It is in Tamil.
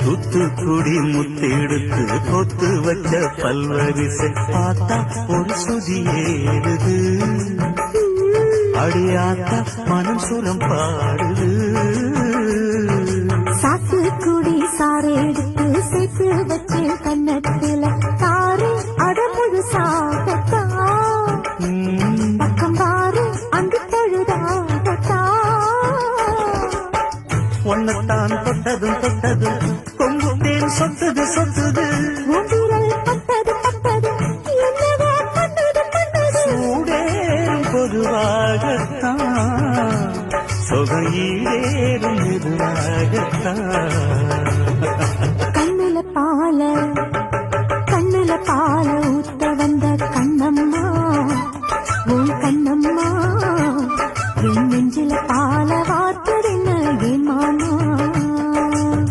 தூத்துக்குடி முத்தெடுத்து கொத்து வச்ச பல்வரிசை பார்த்தா ஒரு சுதி ஏறுது அடியாத்தா மனம் சுரம் பாடுது சாத்துக்குடி சாறு எடுத்து சேர்த்து வச்சு கண்ணத்துல தாரு அடமுழு சாகத்தா பக்கம் பாரு அங்கு பழுதாகத்தா ஒன்னத்தான் தொட்டதும் தொட்டதும் கொங்கு தேன் சொத்துது சொத்துது உதிரல் பட்டது பட்டது என்னவோ பண்ணது பண்ணது சூடேறும் பொதுவாகத்தான் சொகையேறும் மெதுவாகத்தான் கண்ணுல பால ஊத்து